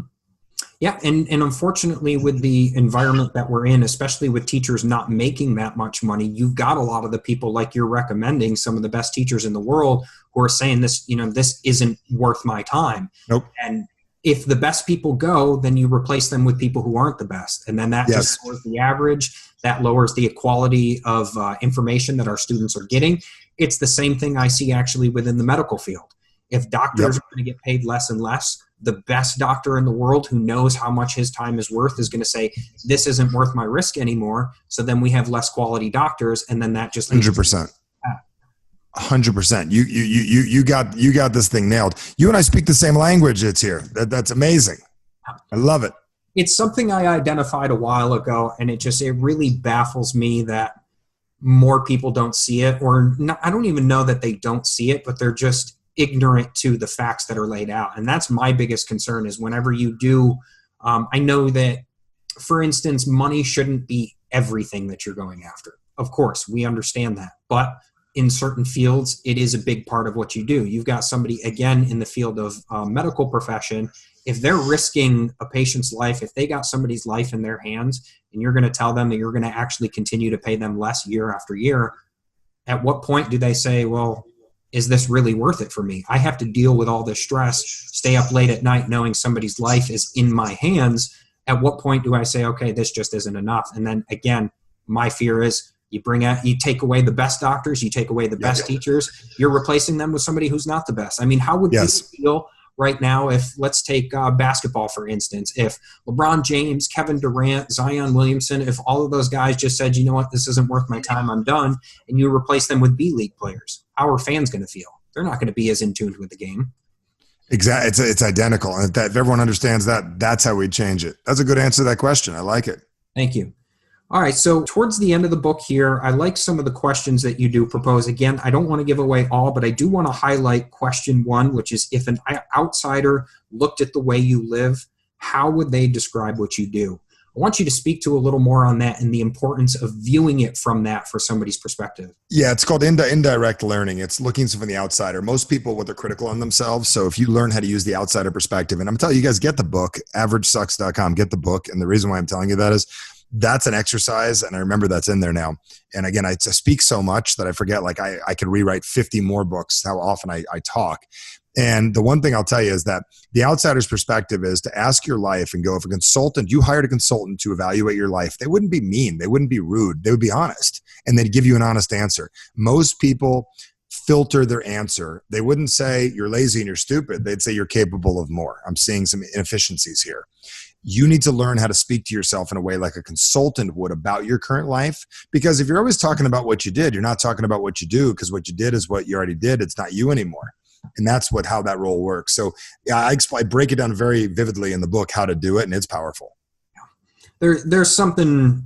Yeah, and unfortunately with the environment that we're in, especially with teachers not making that much money, you've got a lot of the people like you're recommending, some of the best teachers in the world, who are saying this, this isn't worth my time. Nope. And if the best people go, then you replace them with people who aren't the best. And then that just lowers the average. That lowers the quality of information that our students are getting. It's the same thing I see actually within the medical field. If doctors are going to get paid less and less, the best doctor in the world who knows how much his time is worth is going to say, this isn't worth my risk anymore. So then we have less quality doctors. And then that just 100%. 100%. You got this thing nailed. You and I speak the same language. It's here. That's amazing. I love it. It's something I identified a while ago, and it really baffles me that more people don't see it, or not, I don't even know that they don't see it, but they're just ignorant to the facts that are laid out. And that's my biggest concern is whenever you do, I know that, for instance, money shouldn't be everything that you're going after. Of course, we understand that, but in certain fields, it is a big part of what you do. You've got somebody, again, in the field of medical profession, if they're risking a patient's life, if they got somebody's life in their hands, and you're going to tell them that you're going to actually continue to pay them less year after year, at what point do they say, well, is this really worth it for me? I have to deal with all this stress, stay up late at night knowing somebody's life is in my hands. At what point do I say, okay, this just isn't enough? And then again, my fear is, you take away the best doctors, you take away the best teachers, you're replacing them with somebody who's not the best. I mean, how would you feel right now if, let's take basketball, for instance, if LeBron James, Kevin Durant, Zion Williamson, if all of those guys just said, you know what, this isn't worth my time, I'm done, and you replace them with B-League players, how are fans going to feel? They're not going to be as in tune with the game. Exactly. It's identical. And if everyone understands that, that's how we change it. That's a good answer to that question. I like it. Thank you. All right, so towards the end of the book here, I like some of the questions that you do propose. Again, I don't want to give away all, but I do want to highlight question 1, which is, if an outsider looked at the way you live, how would they describe what you do? I want you to speak to a little more on that and the importance of viewing it from that for somebody's perspective. Yeah, it's called indirect learning. It's looking from the outsider. Most people, what they're critical on themselves. So if you learn how to use the outsider perspective, and I'm telling you guys, get the book, averagesucks.com, get the book. And the reason why I'm telling you that is that's an exercise. And I remember that's in there now. And again, I speak so much that I forget, like I could rewrite 50 more books, how often I talk. And the one thing I'll tell you is that the outsider's perspective is to ask your life and go, if a consultant, you hired a consultant to evaluate your life, they wouldn't be mean. They wouldn't be rude. They would be honest, and they'd give you an honest answer. Most people filter their answer. They wouldn't say you're lazy and you're stupid. They'd say you're capable of more. I'm seeing some inefficiencies here. You need to learn how to speak to yourself in a way like a consultant would about your current life. Because if you're always talking about what you did, you're not talking about what you do, because what you did is what you already did. It's not you anymore. And that's how that role works. So yeah, I break it down very vividly in the book, how to do it. And it's powerful. There's something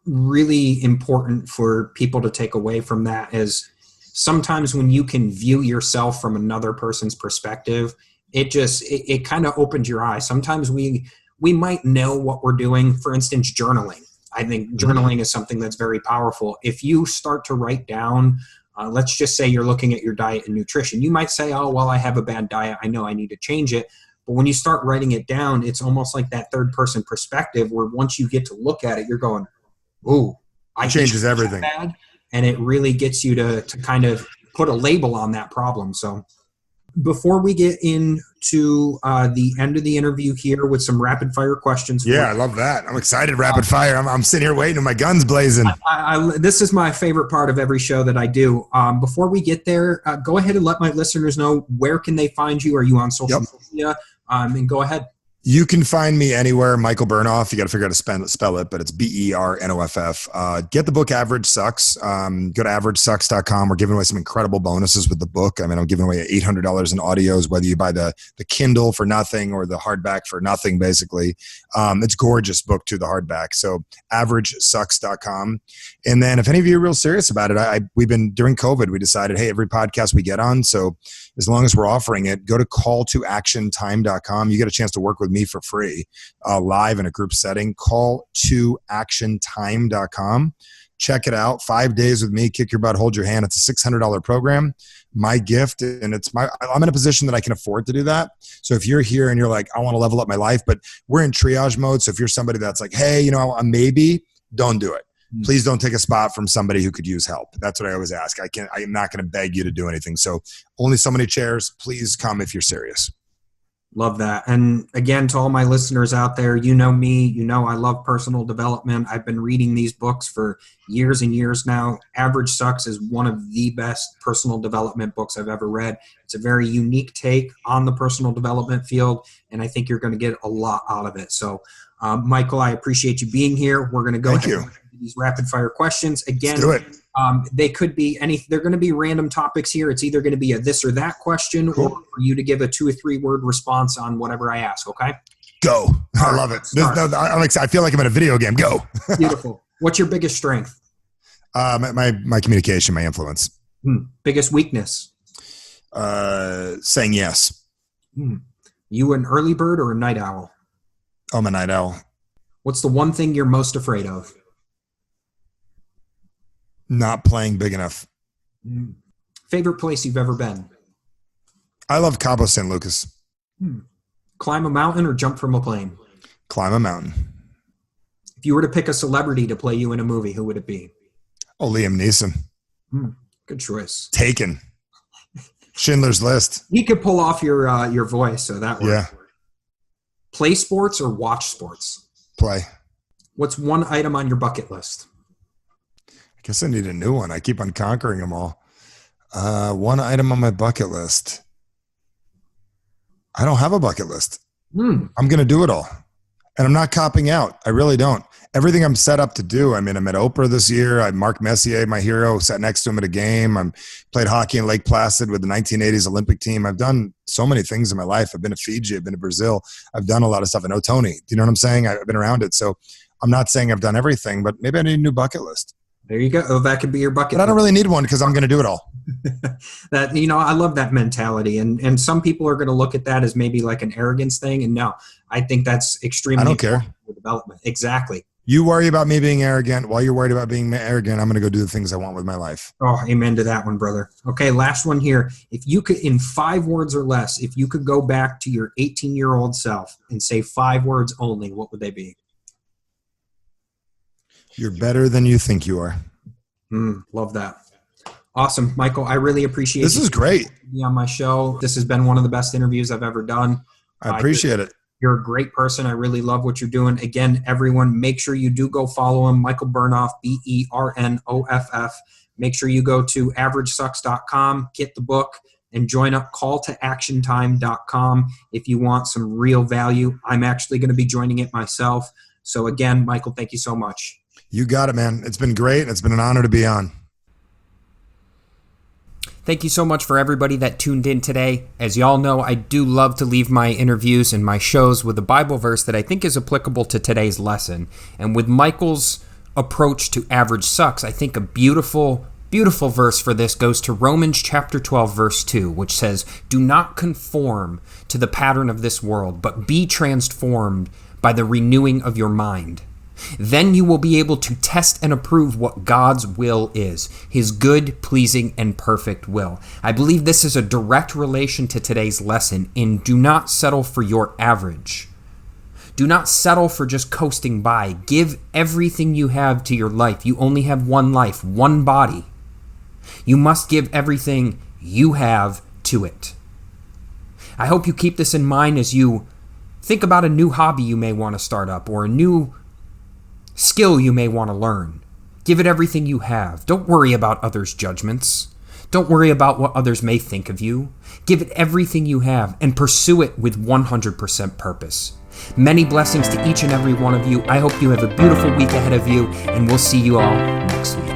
really important for people to take away from that, is sometimes when you can view yourself from another person's perspective, it kind of opens your eyes. Sometimes we might know what we're doing. For instance, journaling. I think journaling is something that's very powerful. If you start to write down, let's just say you're looking at your diet and nutrition. You might say, oh, well, I have a bad diet. I know I need to change it. But when you start writing it down, it's almost like that third person perspective where once you get to look at it, you're going, ooh, it changes everything. Bad. And it really gets you to kind of put a label on that problem. So before we get into the end of the interview here with some rapid fire questions. Yeah, I love that. I'm excited. Rapid fire. I'm sitting here waiting and my gun's blazing. This is my favorite part of every show that I do. Before we get there, go ahead and let my listeners know, where can they find you? Are you on social media? And go ahead. You can find me anywhere, Michael Bernoff. You got to figure out how to spell it, but it's Bernoff. Get the book Average Sucks. Go to averagesucks.com. We're giving away some incredible bonuses with the book. I mean, I'm giving away $800 in audios, whether you buy the Kindle for nothing or the hardback for nothing, basically. It's gorgeous book too, the hardback. So averagesucks.com. And then if any of you are real serious about it, we've been, during COVID, we decided, hey, every podcast we get on, so as long as we're offering it, go to calltoactiontime.com. You get a chance to work with me for free, live in a group setting. Calltoactiontime.com. Check it out. 5 days with me, kick your butt, hold your hand. It's a $600 program. My gift, and I'm in a position that I can afford to do that. So if you're here and you're like, I want to level up my life, but we're in triage mode. So if you're somebody that's like, hey, maybe, don't do it. Please don't take a spot from somebody who could use help. That's what I always ask. I'm not going to beg you to do anything. So only so many chairs. Please come if you're serious. Love that. And again, to all my listeners out there, you know me, I love personal development. I've been reading these books for years and years now. Average Sucks is one of the best personal development books I've ever read. It's a very unique take on the personal development field, and I think you're going to get a lot out of it. So, Michael, I appreciate you being here. We're going to go ahead and these rapid fire questions. Again, let's do it. They could be they're going to be random topics here. It's either going to be a this or that question, or for you to give a 2 or 3 word response on whatever I ask. Okay. Go. I love it. I'm excited. I feel like I'm in a video game. Go. Beautiful. What's your biggest strength? My communication, my influence. Biggest weakness? Saying yes. You an early bird or a night owl? I'm a night owl. What's the one thing you're most afraid of? Not playing big enough. Favorite place you've ever been? I love Cabo San Lucas. Climb a mountain or jump from a plane? Climb a mountain. If you were to pick a celebrity to play you in a movie, who would it be? Oh, Liam Neeson. Good choice. Taken. Schindler's List. He could pull off your voice, so that works. Yeah. Play sports or watch sports? Play. What's one item on your bucket list? I guess I need a new one. I keep on conquering them all. One item on my bucket list. I don't have a bucket list. I'm going to do it all. And I'm not copping out. I really don't. Everything I'm set up to do. I mean, I'm at Oprah this year. Marc Messier, my hero, sat next to him at a game. I played hockey in Lake Placid with the 1980s Olympic team. I've done so many things in my life. I've been to Fiji. I've been to Brazil. I've done a lot of stuff. I know Tony. Do you know what I'm saying? I've been around it. So I'm not saying I've done everything, but maybe I need a new bucket list. There you go. Oh, that could be your bucket. But I don't really need one because I'm going to do it all. That, you know, I love that mentality. And some people are going to look at that as maybe like an arrogance thing. And no, I think that's extremely I don't care. for development. Exactly. You worry about me being arrogant. While you're worried about being arrogant, I'm going to go do the things I want with my life. Oh, amen to that one, brother. Okay, last one here. If you could, in 5 words or less, if you could go back to your 18-year-old self and say 5 words only, what would they be? You're better than you think you are. Love that. Awesome. Michael, I really appreciate this. Is great. Being on my show. This has been one of the best interviews I've ever done. I appreciate it. You're a great person. I really love what you're doing. Again, everyone, make sure you do go follow him, Michael Bernoff, Bernoff. Make sure you go to averagesucks.com, get the book, and join up calltoactiontime.com if you want some real value. I'm actually going to be joining it myself. So again, Michael, thank you so much. You got it, man. It's been great. It's been an honor to be on. Thank you so much for everybody that tuned in today. As y'all know, I do love to leave my interviews and my shows with a Bible verse that I think is applicable to today's lesson. And with Michael's approach to Average Sucks, I think a beautiful verse for this goes to Romans chapter 12, verse 2, which says, "Do not conform to the pattern of this world, but be transformed by the renewing of your mind. Then you will be able to test and approve what God's will is, his good, pleasing, and perfect will." I believe this is a direct relation to today's lesson in do not settle for your average. Do not settle for just coasting by. Give everything you have to your life. You only have one life, one body. You must give everything you have to it. I hope you keep this in mind as you think about a new hobby you may want to start up or a new skill you may want to learn. Give it everything you have. Don't worry about others' judgments. Don't worry about what others may think of you. Give it everything you have and pursue it with 100% purpose. Many blessings to each and every one of you. I hope you have a beautiful week ahead of you, and we'll see you all next week.